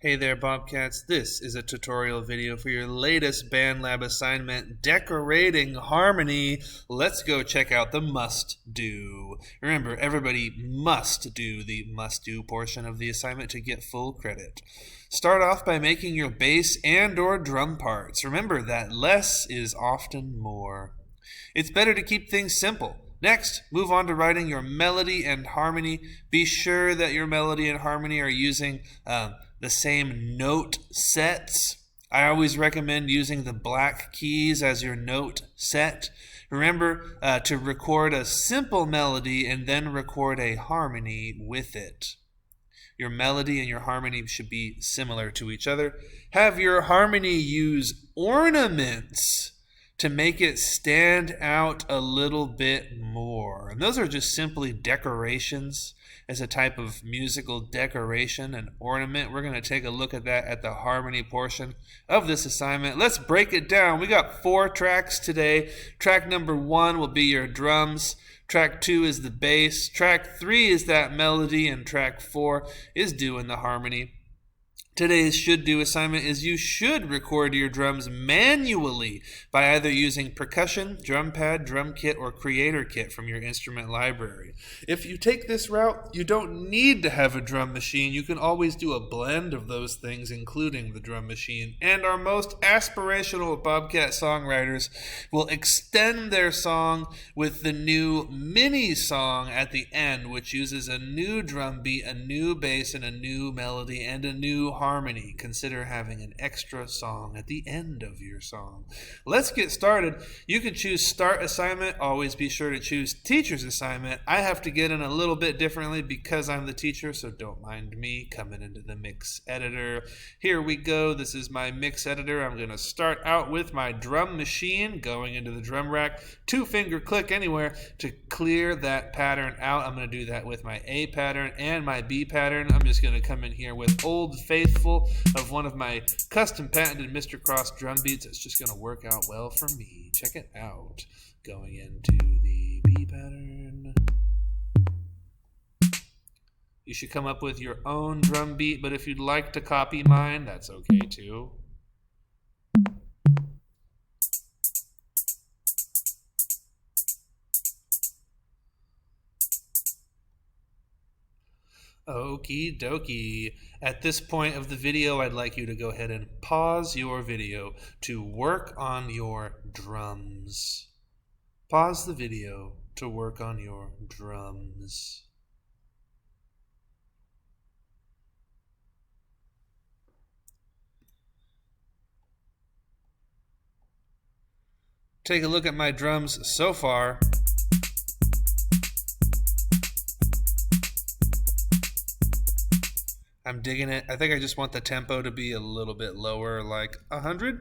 Hey there, Bobcats. This is a tutorial video for your latest Bandlab assignment, Decorating Harmony. Let's go check out the must-do. Remember, everybody must do the must-do portion of the assignment to get full credit. Start off by making your bass and or drum parts. Remember that less is often more. It's better to keep things simple. Next, move on to writing your melody and harmony. Be sure that your melody and harmony are using the same note sets. I always recommend using the black keys as your note set. Remember to record a simple melody and then record a harmony with it. Your melody and your harmony should be similar to each other. Have your harmony use ornaments to make it stand out a little bit more. And those are just simply decorations as a type of musical decoration and ornament. We're going to take a look at that at the harmony portion of this assignment. Let's break it down. We got 4 tracks today. Track number 1 will be your drums. Track 2 is the bass. Track 3 is that melody. And track 4 is doing the harmony. Today's should-do assignment is you should record your drums manually by either using percussion, drum pad, drum kit, or creator kit from your instrument library. If you take this route, you don't need to have a drum machine. You can always do a blend of those things, including the drum machine. And our most aspirational Bobcat songwriters will extend their song with the new mini song at the end, which uses a new drum beat, a new bass, and a new melody, and a new harmony. Consider having an extra song at the end of your song. Let's get started. You can choose start assignment. Always be sure to choose teacher's assignment. I have to get in a little bit differently because I'm the teacher, so don't mind me coming into the mix editor. Here we go. This is my mix editor. I'm going to start out with my drum machine, going into the drum rack. 2-finger click anywhere to clear that pattern out. I'm going to do that with my A pattern and my B pattern. I'm just going to come in here with Old Faithful of one of my custom patented Mr. Cross drum beats. It's just going to work out well for me. Check it out. Going into the B pattern. You should come up with your own drum beat, but if you'd like to copy mine, that's okay too. Okie dokie. At this point of the video, I'd like you to go ahead and pause your video to work on your drums. Pause the video to work on your drums. Take a look at my drums so far. I'm digging it. I think I just want the tempo to be a little bit lower, like 100.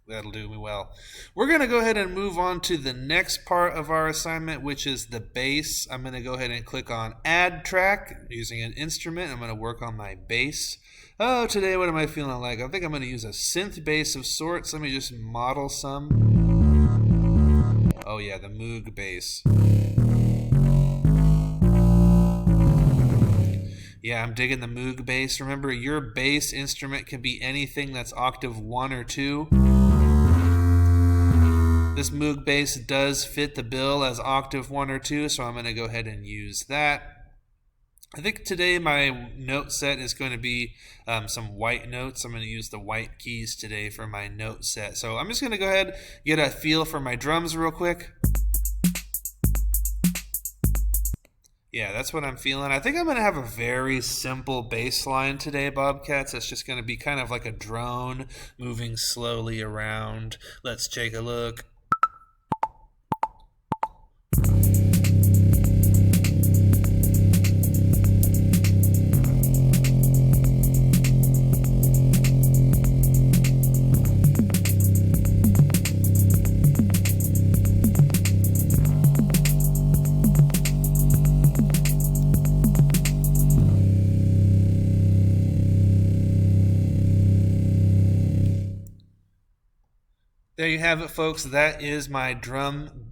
That'll do me well. We're going to go ahead and move on to the next part of our assignment, which is the bass. I'm going to go ahead and click on Add Track using an instrument. I'm going to work on my bass. Oh, today what am I feeling like? I think I'm going to use a synth bass of sorts. Let me just model some. Oh yeah, the Moog bass. Yeah, I'm digging the Moog bass. Remember, your bass instrument can be anything that's octave 1 or 2. This Moog bass does fit the bill as octave 1 or 2, so I'm going to go ahead and use that. I think today my note set is going to be some white notes. I'm going to use the white keys today for my note set. So I'm just going to go ahead and get a feel for my drums real quick. Yeah, that's what I'm feeling. I think I'm going to have a very simple bass line today, Bobcats. It's just going to be kind of like a drone moving slowly around. Let's take a look. There you have it, folks. That is my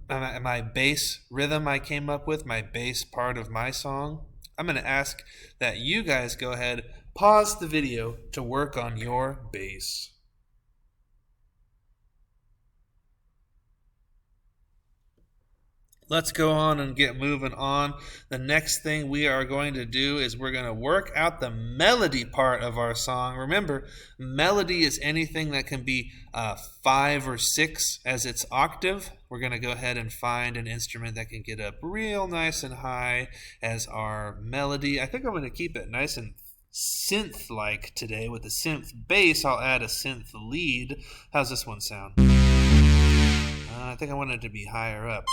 my bass rhythm I came up with, my bass part of my song. I'm going to ask that you guys go ahead, Pause the video to work on your bass. Let's go on and get moving on. The next thing we are going to do is we're going to work out the melody part of our song. Remember, melody is anything that can be 5 or 6 as its octave. We're going to go ahead and find an instrument that can get up real nice and high as our melody. I think I'm going to keep it nice and synth-like today. With the synth bass, I'll add a synth lead. How's this one sound? I think I want it to be higher up.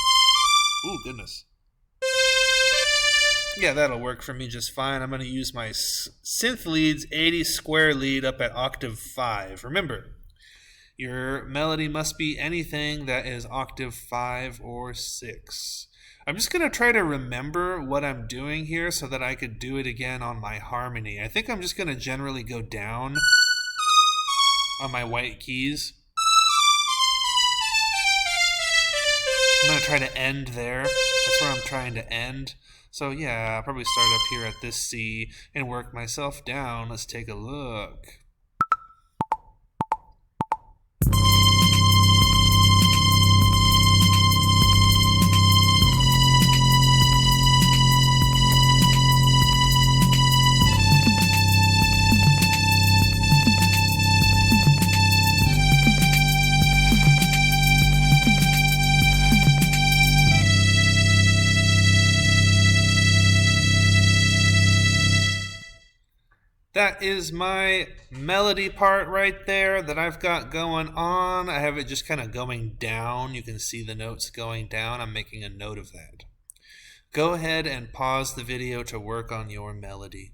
Ooh, goodness. Yeah, that'll work for me just fine. I'm going to use my synth lead's 80 square lead up at octave 5. Remember, your melody must be anything that is octave 5 or 6. I'm just going to try to remember what I'm doing here so that I could do it again on my harmony. I think I'm just going to generally go down on my white keys. I'm going to try to end there. That's where I'm trying to end. So yeah, I'll probably start up here at this C and work myself down. Let's take a look. That is my melody part right there that I've got going on. I have it just kind of going down. You can see the notes going down. I'm making a note of that. Go ahead and pause the video to work on your melody.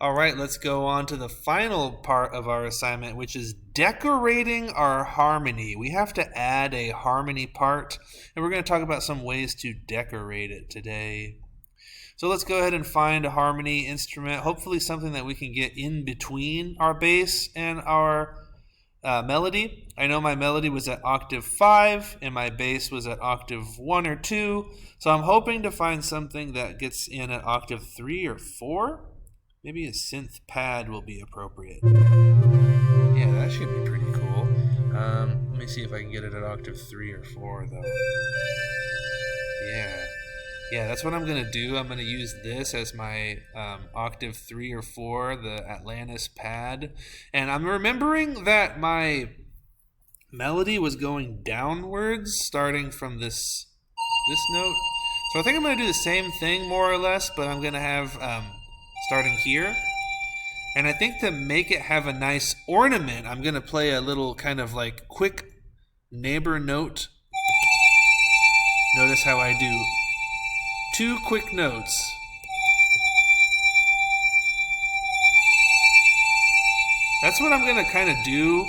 All right, let's go on to the final part of our assignment, which is decorating our harmony. We have to add a harmony part, and we're going to talk about some ways to decorate it today. So let's go ahead and find a harmony instrument, hopefully something that we can get in between our bass and our melody. I know my melody was at octave 5, and my bass was at octave 1 or 2, so I'm hoping to find something that gets in at octave 3 or 4. Maybe a synth pad will be appropriate. Yeah, that should be pretty cool. Let me see if I can get it at octave 3 or 4, though. Yeah, that's what I'm going to do. I'm going to use this as my octave 3 or 4, the Atlantis pad. And I'm remembering that my melody was going downwards, starting from this note. So I think I'm going to do the same thing, more or less, but I'm going to have... starting here, and I think to make it have a nice ornament, I'm going to play a little kind of like quick neighbor note. Notice how I do 2 quick notes. That's what I'm going to kind of do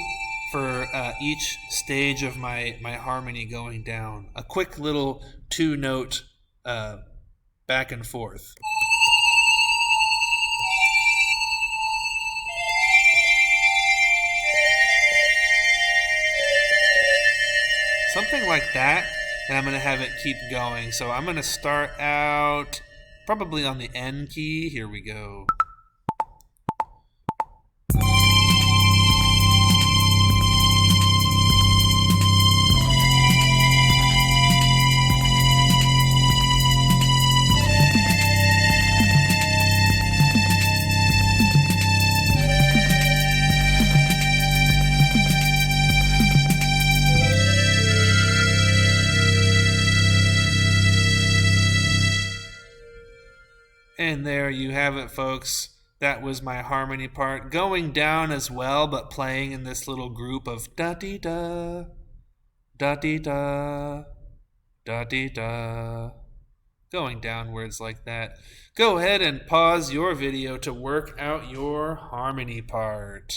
for each stage of my harmony going down. A quick little 2-note back and forth. Something like that, and I'm going to have it keep going. So I'm going to start out probably on the N key. Here we go. And there you have it, folks. That was my harmony part, going down as well, but playing in this little group of da-dee-da, da-dee-da, da-dee-da, going downwards like that. Go ahead and pause your video to work out your harmony part.